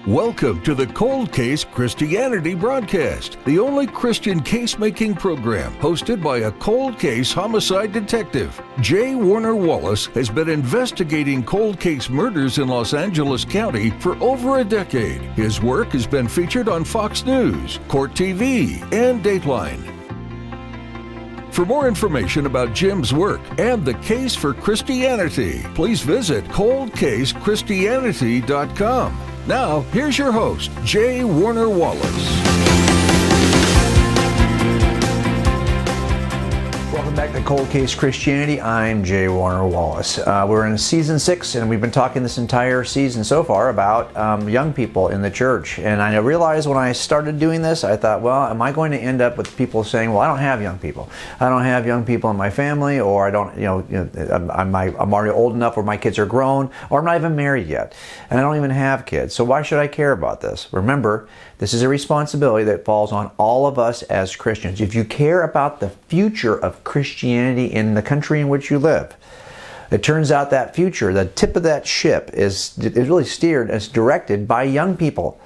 Welcome to the Cold Case Christianity broadcast, the only Christian case-making program hosted by a cold case homicide detective. J. Warner Wallace has been investigating cold case murders in Los Angeles County for over a decade. His work has been featured on Fox News, Court TV, and Dateline. For more information about Jim's work and the case for Christianity, please visit coldcasechristianity.com. Now, here's your host, J. Warner Wallace. Welcome back to Cold Case Christianity. I'm J. Warner Wallace. We're in season 6, and we've been talking this entire season so far about young people in the church. And I realized when I started doing this, I thought, well, am I going to end up with people saying, well, I don't have young people. I don't have young people in my family, or I don't, I'm already old enough where my kids are grown, or I'm not even married yet, and I don't even have kids. So why should I care about this? Remember, this is a responsibility that falls on all of us as Christians. If you care about the future of Christianity in the country in which you live, it turns out that future, the tip of that ship is really steered, it's directed by young people.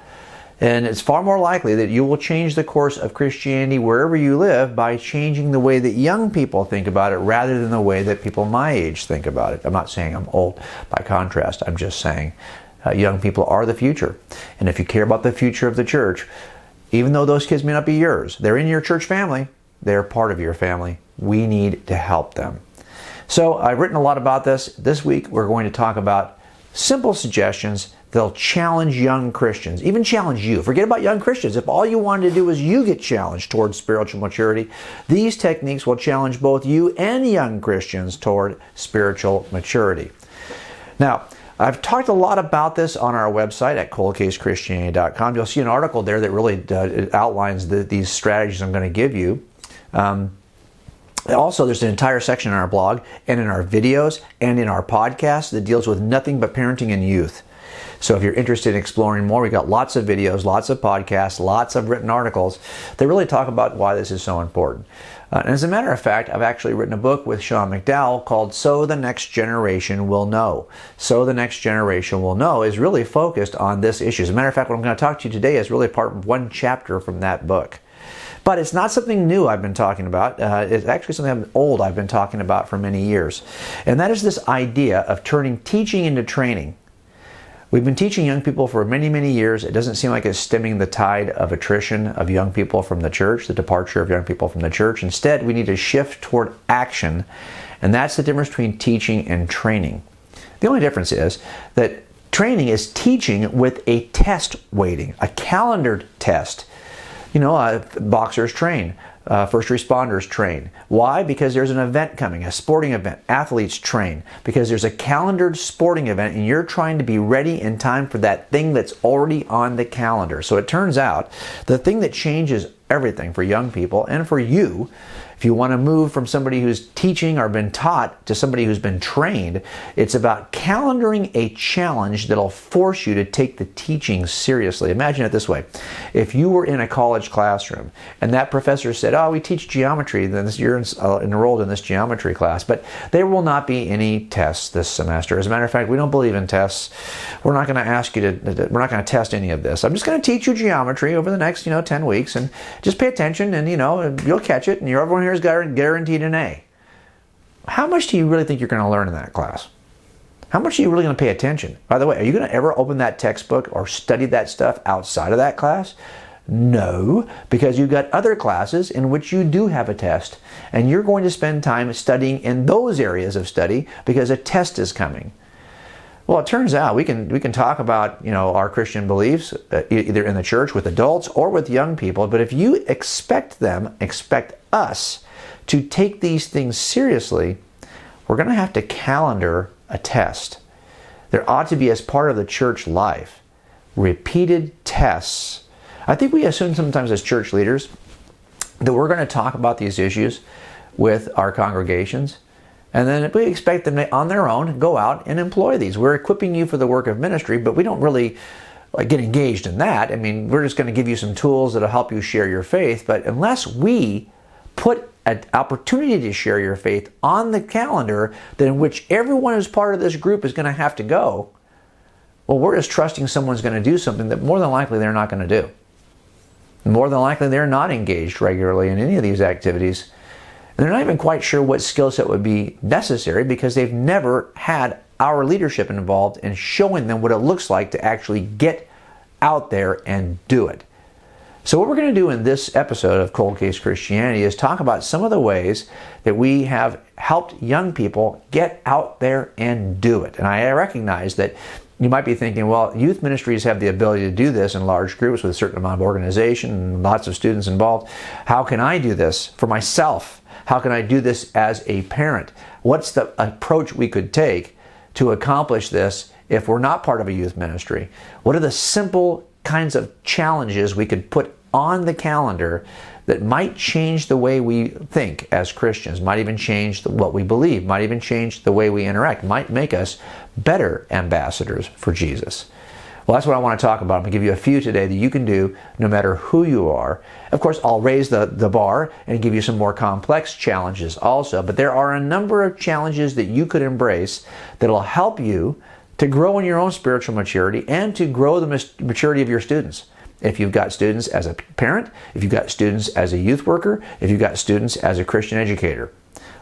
And it's far more likely that you will change the course of Christianity wherever you live by changing the way that young people think about it rather than the way that people my age think about it. I'm not saying I'm old by contrast. I'm just saying young people are the future. And if you care about the future of the church, even though those kids may not be yours, they're in your church family, they're part of your family. We need to help them. So I've written a lot about this. This week we're going to talk about simple suggestions that'll challenge young Christians, even challenge you. Forget about young Christians. If all you wanted to do is you get challenged towards spiritual maturity, these techniques will challenge both you and young Christians toward spiritual maturity. Now, I've talked a lot about this on our website at coldcasechristianity.com. You'll see an article there that really outlines these strategies I'm going to give you. Also, there's an entire section in our blog and in our videos and in our podcast that deals with nothing but parenting and youth. So if you're interested in exploring more, we've got lots of videos, lots of podcasts, lots of written articles that really talk about why this is so important. And as a matter of fact, I've actually written a book with Sean McDowell called So the Next Generation Will Know. So the Next Generation Will Know is really focused on this issue. As a matter of fact, what I'm going to talk to you today is really part of one chapter from that book. But it's not something new I've been talking about. It's actually something old I've been talking about for many years. And that is this idea of turning teaching into training. We've been teaching young people for many, many years. It doesn't seem like it's stemming the tide of attrition of young people from the church, the departure of young people from the church. Instead, we need to shift toward action. And that's the difference between teaching and training. The only difference is that training is teaching with a test waiting, a calendared test. Boxers train, first responders train. Why? Because there's an event coming, a sporting event. Athletes train because there's a calendared sporting event and you're trying to be ready in time for that thing that's already on the calendar. So it turns out the thing that changes everything for young people and for you, if you want to move from somebody who's teaching or been taught to somebody who's been trained, it's about calendaring a challenge that'll force you to take the teaching seriously. Imagine it this way. If you were in a college classroom and that professor said, oh, we teach geometry, then you're enrolled in this geometry class, but there will not be any tests this semester. As a matter of fact, we don't believe in tests. We're not going to ask you we're not going to test any of this. I'm just going to teach you geometry over the next, 10 weeks, and just pay attention and, you'll catch it, and everyone here is guaranteed an A. How much do you really think you're going to learn in that class? How much are you really going to pay attention? By the way, are you going to ever open that textbook or study that stuff outside of that class? No, because you've got other classes in which you do have a test, and you're going to spend time studying in those areas of study because a test is coming. Well, it turns out we can talk about our Christian beliefs either in the church with adults or with young people, but if you expect us to take these things seriously, we're going to have to calendar a test. There ought to be, as part of the church life, repeated tests. I think we assume sometimes as church leaders that we're going to talk about these issues with our congregations, and then we expect them to, on their own, go out and employ these. We're equipping you for the work of ministry, but we don't really get engaged in that. I mean, we're just going to give you some tools that'll help you share your faith, but unless we put an opportunity to share your faith on the calendar, then in which everyone who's part of this group is going to have to go, well, we're just trusting someone's going to do something that more than likely they're not going to do. More than likely they're not engaged regularly in any of these activities. And they're not even quite sure what skill set would be necessary because they've never had our leadership involved in showing them what it looks like to actually get out there and do it. So what we're going to do in this episode of Cold Case Christianity is talk about some of the ways that we have helped young people get out there and do it. And I recognize that you might be thinking, well, youth ministries have the ability to do this in large groups with a certain amount of organization and lots of students involved. How can I do this for myself? How can I do this as a parent? What's the approach we could take to accomplish this if we're not part of a youth ministry? What are the simple kinds of challenges we could put on the calendar that might change the way we think as Christians, might even change what we believe, might even change the way we interact, might make us better ambassadors for Jesus? Well, that's what I want to talk about. I'm going to give you a few today that you can do no matter who you are. Of course, I'll raise the bar and give you some more complex challenges also, but there are a number of challenges that you could embrace that will help you to grow in your own spiritual maturity and to grow the maturity of your students. If you've got students as a parent, if you've got students as a youth worker, if you've got students as a Christian educator.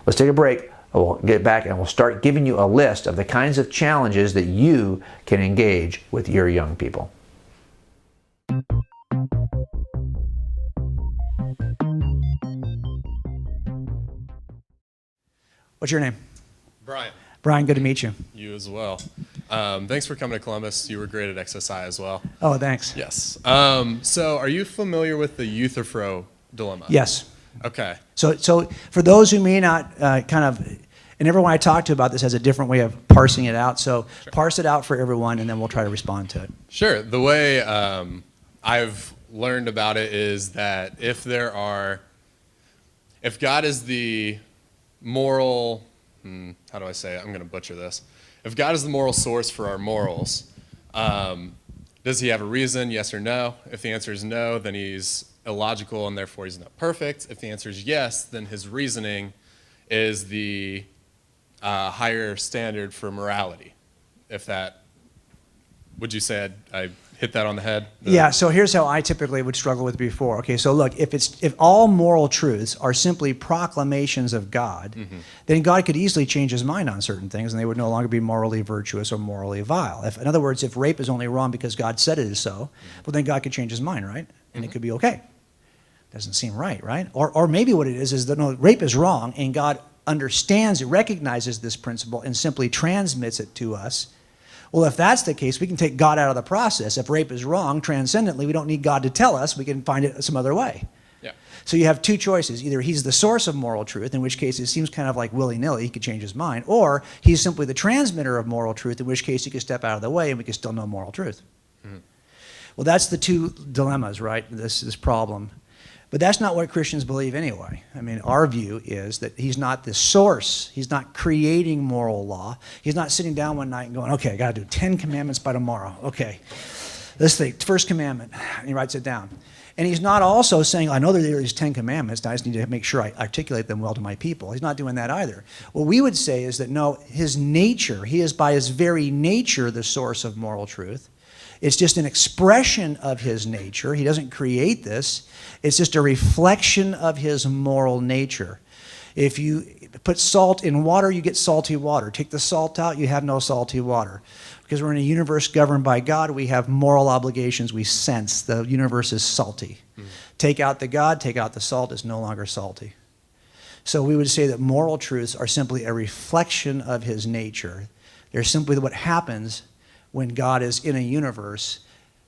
Let's take a break. We'll get back and we'll start giving you a list of the kinds of challenges that you can engage with your young people. What's your name? Brian. Brian, good to meet you. You as well. Thanks for coming to Columbus. You were great at XSI as well. Oh, thanks. Yes. So are you familiar with the Euthyphro dilemma? Yes. Okay. So for those who may not and everyone I talk to about this has a different way of parsing it out. So sure. Parse it out for everyone, and then we'll try to respond to it. Sure. The way I've learned about it is that if God is the moral, how do I say it? I'm going to butcher this. If God is the moral source for our morals, does he have a reason, yes or no? If the answer is no, then he's illogical and therefore he's not perfect. If the answer is yes, then his reasoning is the higher standard for morality. Would you say I hit that on the head? Yeah, so here's how I typically would struggle with it before. Okay, so look, if all moral truths are simply proclamations of God, then God could easily change his mind on certain things and they would no longer be morally virtuous or morally vile. In other words, if rape is only wrong because God said it is so, well then God could change his mind, right? And it could be okay. Doesn't seem right? Or maybe what it is that no, rape is wrong and God understands it, recognizes this principle and simply transmits it to us. Well, if that's the case, we can take God out of the process. If rape is wrong, transcendently, we don't need God to tell us. We can find it some other way. Yeah. So you have two choices. Either he's the source of moral truth, in which case it seems kind of like willy-nilly, he could change his mind, or he's simply the transmitter of moral truth, in which case he could step out of the way and we could still know moral truth. Well, that's the two dilemmas, right? This problem. But that's not what Christians believe anyway. I mean, our view is that he's not the source. He's not creating moral law. He's not sitting down one night and going, okay, I got to do 10 commandments by tomorrow. Okay, let's think, first commandment. And he writes it down. And he's not also saying, I know there are these 10 commandments, I just need to make sure I articulate them well to my people. He's not doing that either. What we would say is that no, his nature, he is by his very nature the source of moral truth. It's just an expression of his nature. He doesn't create this. It's just a reflection of his moral nature. If you put salt in water, you get salty water. Take the salt out, you have no salty water. Because we're in a universe governed by God, we have moral obligations. We sense the universe is salty. Take out the God, take out the salt, it's no longer salty. So we would say that moral truths are simply a reflection of his nature. They're simply what happens when God is in a universe.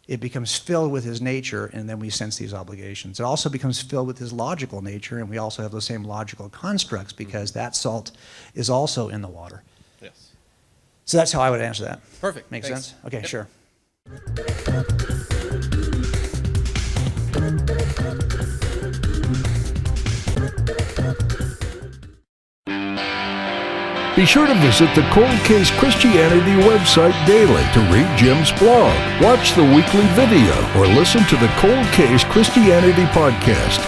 It becomes filled with his nature, and then we sense these obligations. It also becomes filled with his logical nature, and we also have the same logical constructs because that salt is also in the water. Yes. So that's how I would answer that. Perfect. Makes sense? Okay, yep. Sure. Be sure to visit the Cold Case Christianity website daily to read Jim's blog, watch the weekly video, or listen to the Cold Case Christianity podcast.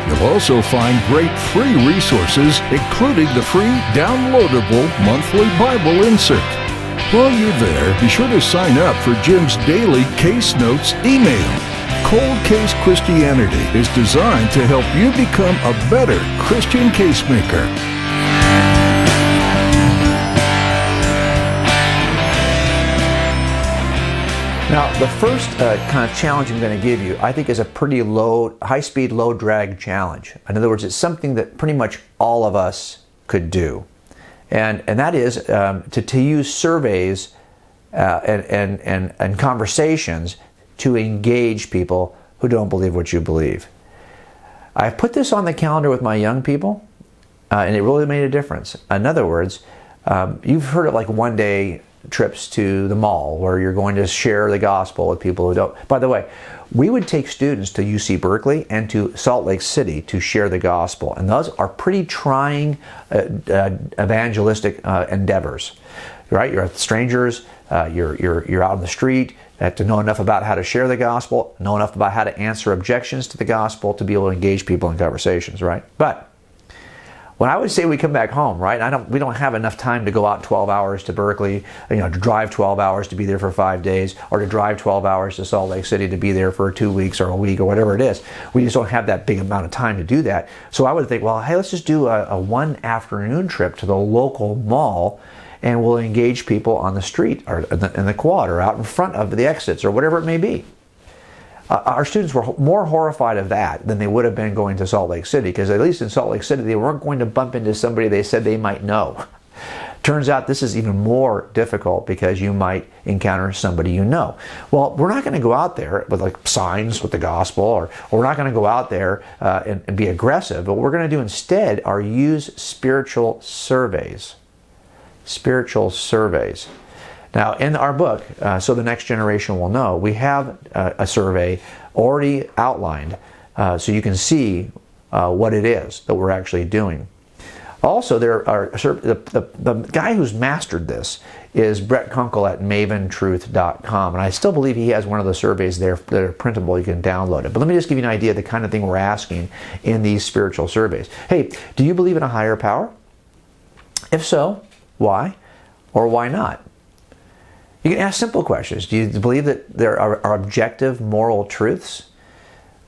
You'll also find great free resources, including the free downloadable monthly Bible insert. While you're there, be sure to sign up for Jim's daily Case Notes email. Cold Case Christianity is designed to help you become a better Christian casemaker. Now, the first kind of challenge I'm going to give you, I think, is a pretty high-speed, low-drag challenge. In other words, it's something that pretty much all of us could do. And that is to use surveys and conversations to engage people who don't believe what you believe. I've put this on the calendar with my young people, and it really made a difference. In other words, you've heard of like one-day trips to the mall where you're going to share the gospel with people who don't. By the way, we would take students to UC Berkeley and to Salt Lake City to share the gospel, and those are pretty trying evangelistic endeavors. Right? You're with strangers. You're out on the street. You have to know enough about how to share the gospel, know enough about how to answer objections to the gospel to be able to engage people in conversations. Right? But when I would say we come back home, right? We don't have enough time to go out 12 hours to Berkeley, to drive 12 hours to be there for 5 days, or to drive 12 hours to Salt Lake City to be there for 2 weeks or a week or whatever it is. We just don't have that big amount of time to do that. So I would think, well, hey, let's just do a one afternoon trip to the local mall, and we'll engage people on the street or in the quad or out in front of the exits or whatever it may be. Our students were more horrified of that than they would have been going to Salt Lake City, because at least in Salt Lake City they weren't going to bump into somebody they said they might know. Turns out this is even more difficult because you might encounter somebody you know. Well, we're not going to go out there with like signs with the gospel, or we're not going to go out there and be aggressive. But what we're going to do instead are use spiritual surveys. Spiritual surveys. Now, in our book, So the Next Generation Will Know, we have a survey already outlined so you can see what it is that we're actually doing. Also, there are the guy who's mastered this is Brett Kunkel at maventruth.com, and I still believe he has one of the surveys there that are printable. You can download it. But let me just give you an idea of the kind of thing we're asking in these spiritual surveys. Hey, do you believe in a higher power? If so, why or why not? You can ask simple questions. Do you believe that there are objective moral truths?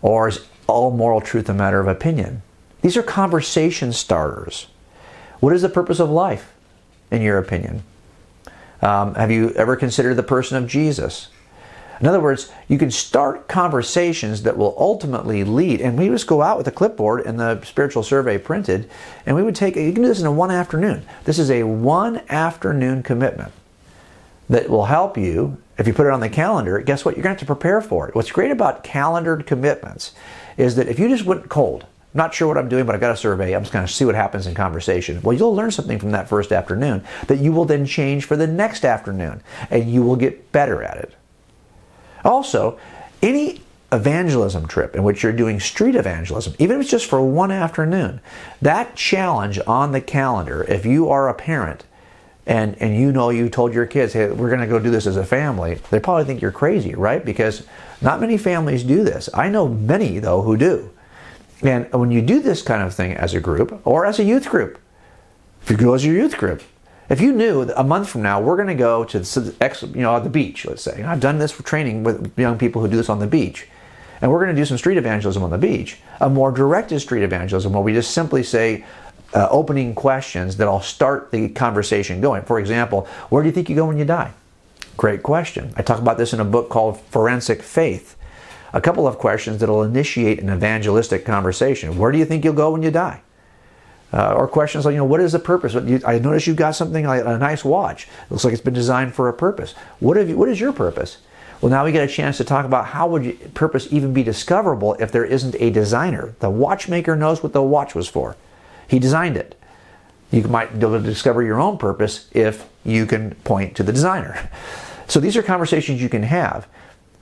Or is all moral truth a matter of opinion? These are conversation starters. What is the purpose of life, in your opinion? Have you ever considered the person of Jesus? In other words, you can start conversations that will ultimately lead, and we just go out with a clipboard and the spiritual survey printed, and we would you can do this in one afternoon. This is a one afternoon commitment that will help you. If you put it on the calendar, guess what? You're going to have to prepare for it. What's great about calendared commitments is that if you just went cold, I'm not sure what I'm doing, but I've got a survey, I'm just going to see what happens in conversation. Well, you'll learn something from that first afternoon that you will then change for the next afternoon, and you will get better at it. Also, any evangelism trip in which you're doing street evangelism, even if it's just for one afternoon, that challenge on the calendar, if you are a parent, and you told your kids, hey, we're going to go do this as a family, they probably think you're crazy, right? Because not many families do this. I know many, though, who do. And when you do this kind of thing as a group, or as a youth group, if you go as your youth group, if you knew a month from now we're going to go to the beach, let's say. I've done this for training with young people who do this on the beach. And we're going to do some street evangelism on the beach, a more directed street evangelism where we just simply say, opening questions that'll start the conversation going. For example, where do you think you go when you die? Great question. I talk about this in a book called Forensic Faith. A couple of questions that'll initiate an evangelistic conversation. Where do you think you'll go when you die? Or questions like, what is the purpose? I noticed you've got something like a nice watch. It looks like it's been designed for a purpose. What is your purpose? Well, now we get a chance to talk about how would your purpose even be discoverable if there isn't a designer. The watchmaker knows what the watch was for. He designed it. You might be able to discover your own purpose if you can point to the designer. So these are conversations you can have.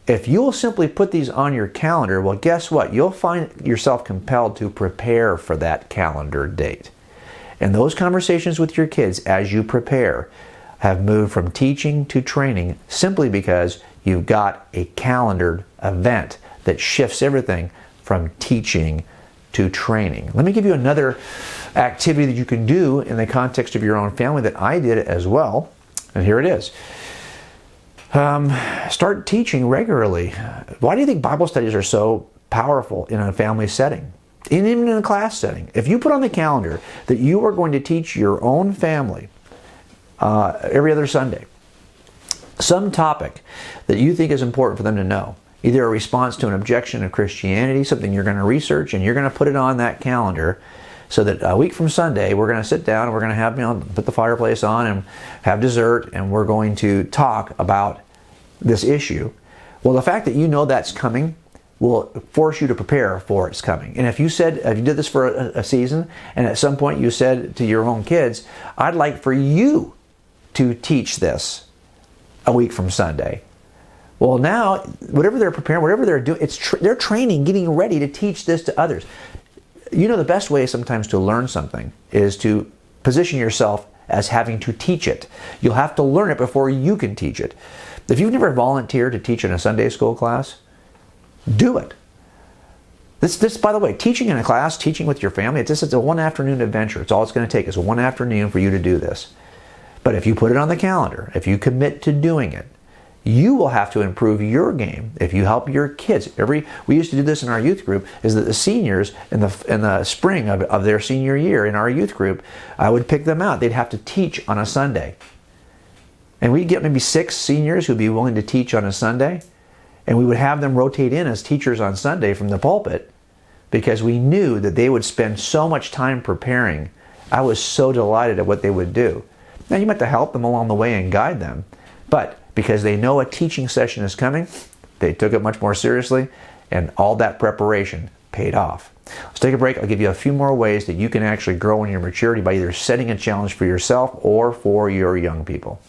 If you'll simply put these on your calendar, well, guess what? You'll find yourself compelled to prepare for that calendar date. And those conversations with your kids as you prepare have moved from teaching to training simply because you've got a calendared event that shifts everything from teaching to training. Let me give you another activity that you can do in the context of your own family that I did as well. And here it is. Start teaching regularly. Why do you think Bible studies are so powerful in a family setting? And even in a class setting. If you put on the calendar that you are going to teach your own family every other Sunday some topic that you think is important for them to know, either a response to an objection of Christianity, something you're going to research, and you're going to put it on that calendar, so that a week from Sunday, we're going to sit down and we're going to have, put the fireplace on and have dessert, and we're going to talk about this issue. Well, the fact that you know that's coming will force you to prepare for its coming. And if you did this for a season, and at some point you said to your own kids, I'd like for you to teach this a week from Sunday. Well, now, whatever they're preparing, whatever they're doing, they're training, getting ready to teach this to others. You know, the best way sometimes to learn something is to position yourself as having to teach it. You'll have to learn it before you can teach it. If you've never volunteered to teach in a Sunday school class, do it. This, by the way, teaching in a class, teaching with your family, it's a one afternoon adventure. It's all it's going to take is one afternoon for you to do this. But if you put it on the calendar, if you commit to doing it, you will have to improve your game if you help your kids. We used to do this in our youth group, is that the seniors in the spring of their senior year in our youth group, I would pick them out. They'd have to teach on a Sunday. And we'd get maybe 6 seniors who'd be willing to teach on a Sunday, and we would have them rotate in as teachers on Sunday from the pulpit, because we knew that they would spend so much time preparing. I was so delighted at what they would do. Now, you might have to help them along the way and guide them, but because they know a teaching session is coming, they took it much more seriously, and all that preparation paid off. Let's take a break. I'll give you a few more ways that you can actually grow in your maturity by either setting a challenge for yourself or for your young people.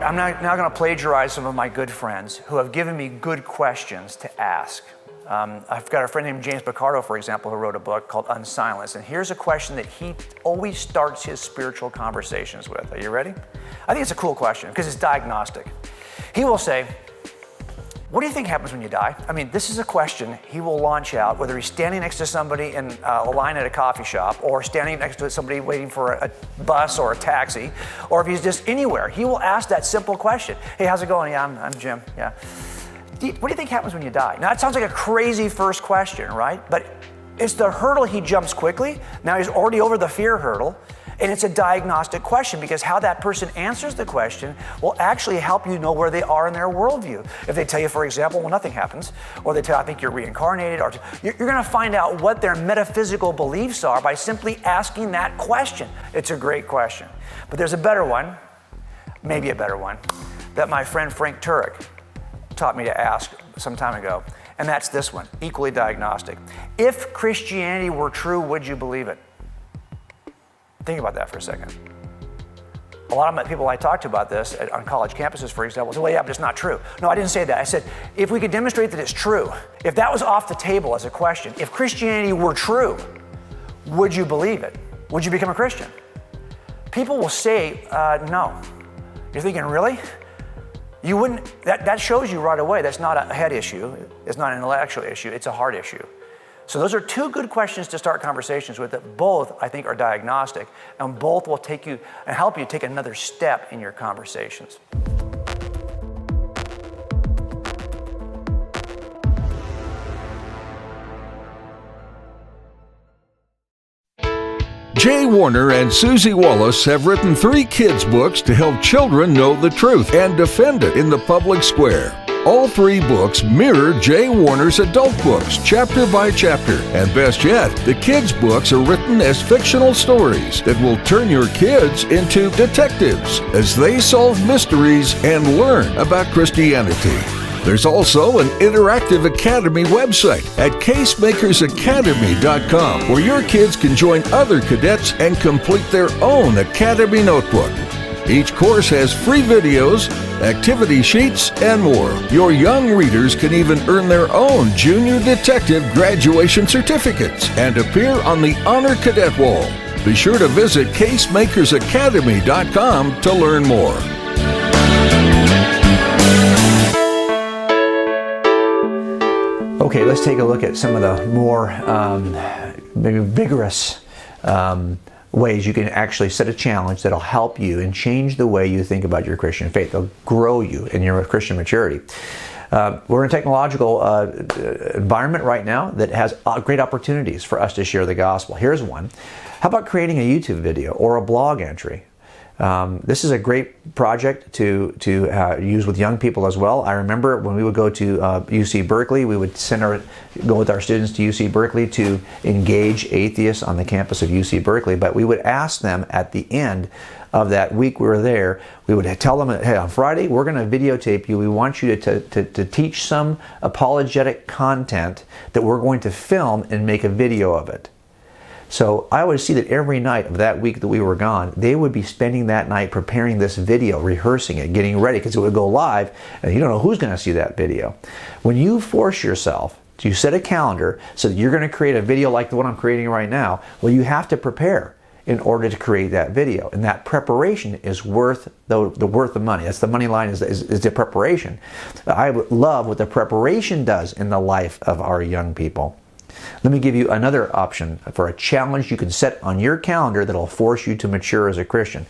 I'm now going to plagiarize some of my good friends who have given me good questions to ask. I've got a friend named James Picardo, for example, who wrote a book called Unsilenced. And here's a question that he always starts his spiritual conversations with. Are you ready? I think it's a cool question because it's diagnostic. He will say, what do you think happens when you die? I mean, this is a question he will launch out, whether he's standing next to somebody in a line at a coffee shop, or standing next to somebody waiting for a bus or a taxi, or if he's just anywhere. He will ask that simple question. Hey, how's it going? Yeah, I'm Jim. Yeah. What do you think happens when you die? Now, it sounds like a crazy first question, right? But it's the hurdle he jumps quickly. Now he's already over the fear hurdle. And it's a diagnostic question, because how that person answers the question will actually help you know where they are in their worldview. If they tell you, for example, well, nothing happens, or they tell you, I think you're reincarnated, or you're going to find out what their metaphysical beliefs are by simply asking that question. It's a great question. But there's a better one, maybe a better one, that my friend Frank Turek taught me to ask some time ago. And that's this one, equally diagnostic. If Christianity were true, would you believe it? Think about that for a second. A lot of the people I talked to about this on college campuses, for example, say, well, yeah, but it's not true. No, I didn't say that. I said, if we could demonstrate that it's true, if that was off the table as a question, if Christianity were true, would you believe it? Would you become a Christian? People will say, no. You're thinking, really? You wouldn't, that shows you right away that's not a head issue, it's not an intellectual issue, it's a heart issue. So those are 2 good questions to start conversations with that both, I think, are diagnostic, and both will take you and help you take another step in your conversations. Jay Warner and Susie Wallace have written 3 kids' books to help children know the truth and defend it in the public square. All 3 books mirror Jay Warner's adult books, chapter by chapter. And best yet, the kids' books are written as fictional stories that will turn your kids into detectives as they solve mysteries and learn about Christianity. There's also an interactive academy website at casemakersacademy.com, where your kids can join other cadets and complete their own academy notebook. Each course has free videos, activity sheets, and more. Your young readers can even earn their own Junior Detective graduation certificates and appear on the Honor Cadet Wall. Be sure to visit casemakersacademy.com to learn more. Okay, let's take a look at some of the more maybe vigorous ways you can actually set a challenge that'll help you and change the way you think about your Christian faith. They'll grow you in your Christian maturity. We're in a technological environment right now that has great opportunities for us to share the gospel. Here's one. How about creating a YouTube video or a blog entry? This is a great project to use with young people as well. I remember when we would go to UC Berkeley, we would go with our students to UC Berkeley to engage atheists on the campus of UC Berkeley. But we would ask them at the end of that week we were there, we would tell them, hey, on Friday we're going to videotape you. We want you to teach some apologetic content that we're going to film and make a video of it. So I would see that every night of that week that we were gone, they would be spending that night preparing this video, rehearsing it, getting ready, because it would go live, and you don't know who's going to see that video. When you force yourself to set a calendar so that you're going to create a video like the one I'm creating right now, well, you have to prepare in order to create that video. And that preparation is worth the money. That's the money line, is the preparation. I love what the preparation does in the life of our young people. Let me give you another option for a challenge you can set on your calendar that'll force you to mature as a Christian.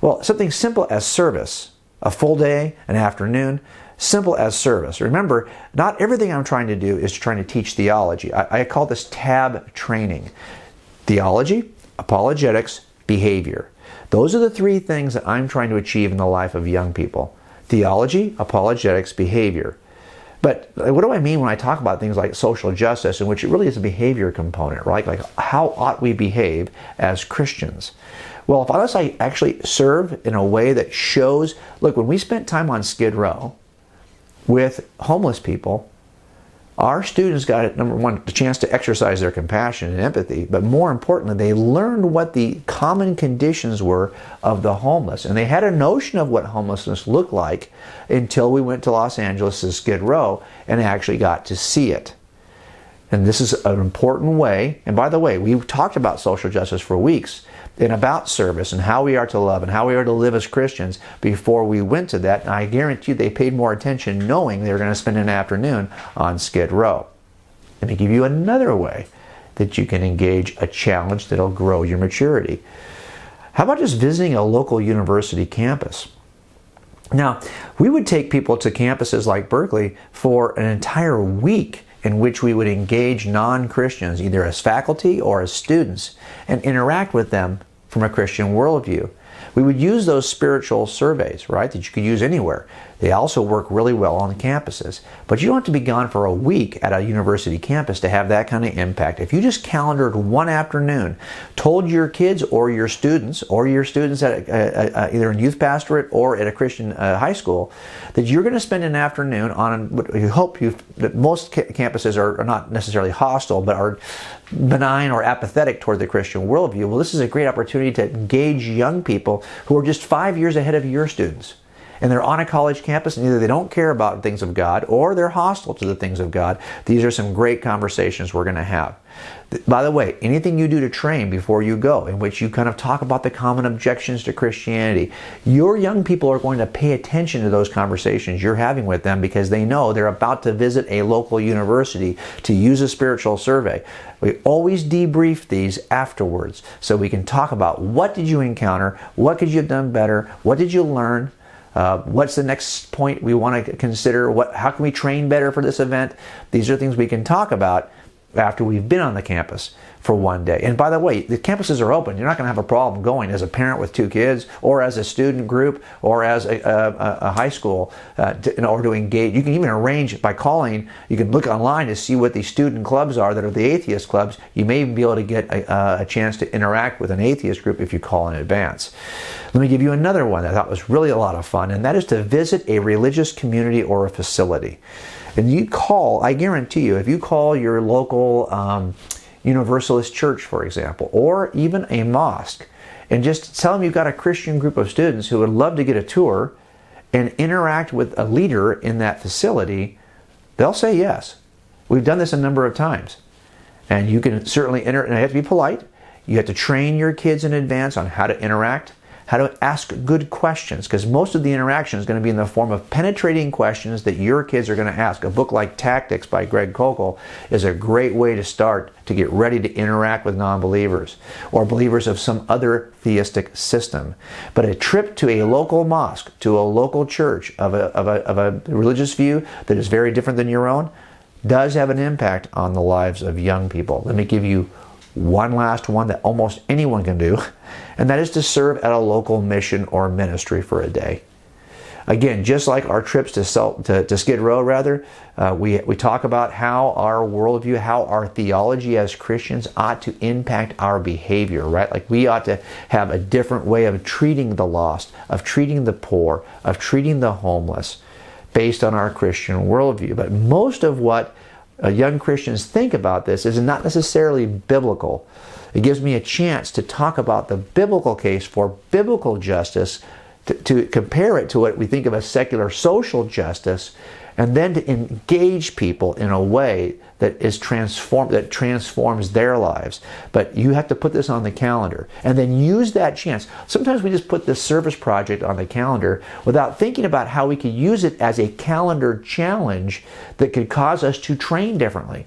Well, something simple as service, a full day, an afternoon, simple as service. Remember, not everything I'm trying to do is trying to teach theology. I call this tab training. Theology, apologetics, behavior. Those are the three things that I'm trying to achieve in the life of young people. Theology, apologetics, behavior. But what do I mean when I talk about things like social justice, in which it really is a behavior component, right? Like how ought we behave as Christians? Well, unless I actually serve in a way that shows, look, when we spent time on Skid Row with homeless people, our students got, number one, the chance to exercise their compassion and empathy, but more importantly, they learned what the common conditions were of the homeless. And they had a notion of what homelessness looked like until we went to Los Angeles to Skid Row and actually got to see it. And this is an important way. And by the way, we've talked about social justice for weeks and about service and how we are to love and how we are to live as Christians before we went to that. And I guarantee you they paid more attention knowing they were going to spend an afternoon on Skid Row. Let me give you another way that you can engage a challenge that'll grow your maturity. How about just visiting a local university campus? Now, we would take people to campuses like Berkeley for an entire week in which we would engage non-Christians, either as faculty or as students, and interact with them from a Christian worldview. We would use those spiritual surveys, right, that you could use anywhere. They also work really well on campuses. But you don't have to be gone for a week at a university campus to have that kind of impact. If you just calendared one afternoon, told your kids or your students at either in youth pastorate or at a Christian high school, that you're going to spend an afternoon on what you hope that most campuses are not necessarily hostile, but are benign or apathetic toward the Christian worldview. Well, this is a great opportunity to engage young people who are just 5 years ahead of your students. And they're on a college campus, and either they don't care about things of God or they're hostile to the things of God. These are some great conversations we're going to have. By the way, anything you do to train before you go, in which you kind of talk about the common objections to Christianity, your young people are going to pay attention to those conversations you're having with them because they know they're about to visit a local university to use a spiritual survey. We always debrief these afterwards so we can talk about what did you encounter, what could you have done better, what did you learn, what's the next point we want to consider, how can we train better for this event. These are things we can talk about after we've been on the campus for one day. And by the way, the campuses are open. You're not going to have a problem going as a parent with 2 kids or as a student group or as a high school in order to engage. You can even arrange by calling. You can look online to see what the student clubs are that are the atheist clubs. You may even be able to get a chance to interact with an atheist group if you call in advance. Let me give you another one that I thought was really a lot of fun, and that is to visit a religious community or a facility. And you call, I guarantee you, if you call your local Universalist church, for example, or even a mosque, and just tell them you've got a Christian group of students who would love to get a tour and interact with a leader in that facility, they'll say yes. We've done this a number of times. And you can certainly enter, and you have to be polite. You have to train your kids in advance on how to interact, how to ask good questions, because most of the interaction is going to be in the form of penetrating questions that your kids are going to ask. A book like Tactics by Greg Koukl is a great way to start to get ready to interact with non-believers or believers of some other theistic system. But a trip to a local mosque, to a local church of a religious view that is very different than your own, does have an impact on the lives of young people. Let me give you one last one that almost anyone can do, and that is to serve at a local mission or ministry for a day. Again, just like our trips to Skid Row, we talk about how our worldview, how our theology as Christians ought to impact our behavior, right? Like we ought to have a different way of treating the lost, of treating the poor, of treating the homeless, based on our Christian worldview. But most of what young Christians think about this is not necessarily biblical. It gives me a chance to talk about the biblical case for biblical justice, to compare it to what we think of as secular social justice, and then to engage people in a way that transforms their lives. But you have to put this on the calendar and then use that chance. Sometimes we just put this service project on the calendar without thinking about how we could use it as a calendar challenge that could cause us to train differently.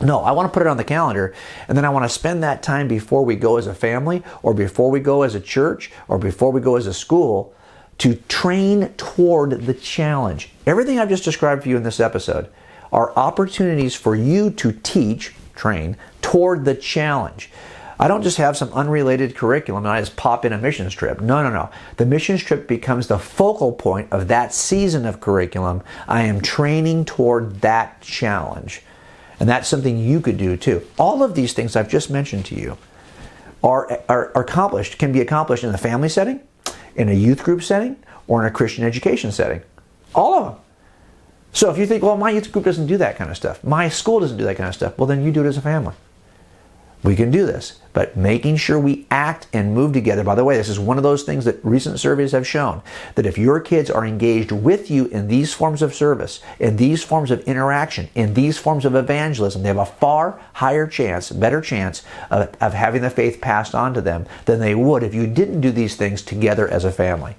No, I want to put it on the calendar, and then I want to spend that time before we go as a family, or before we go as a church, or before we go as a school, to train toward the challenge. Everything I've just described for you in this episode are opportunities for you to train toward the challenge. I don't just have some unrelated curriculum and I just pop in a missions trip. No. The missions trip becomes the focal point of that season of curriculum. I am training toward that challenge. And that's something you could do too. All of these things I've just mentioned to you can be accomplished in a family setting, in a youth group setting, or in a Christian education setting. All of them. So if you think, well, my youth group doesn't do that kind of stuff, my school doesn't do that kind of stuff, well, then you do it as a family. We can do this, but making sure we act and move together. By the way, this is one of those things that recent surveys have shown, that if your kids are engaged with you in these forms of service, in these forms of interaction, in these forms of evangelism, they have a far higher chance, better chance of having the faith passed on to them than they would if you didn't do these things together as a family.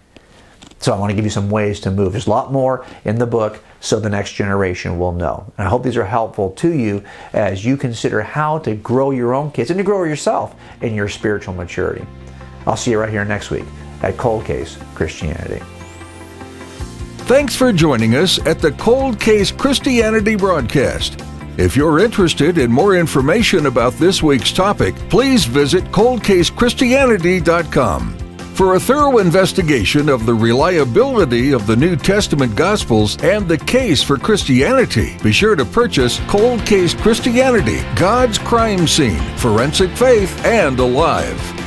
So I want to give you some ways to move. There's a lot more in the book so the next generation will know. And I hope these are helpful to you as you consider how to grow your own kids and to grow yourself in your spiritual maturity. I'll see you right here next week at Cold Case Christianity. Thanks for joining us at the Cold Case Christianity broadcast. If you're interested in more information about this week's topic, please visit coldcasechristianity.com. For a thorough investigation of the reliability of the New Testament Gospels and the case for Christianity, be sure to purchase Cold Case Christianity, God's Crime Scene, Forensic Faith, and Alive.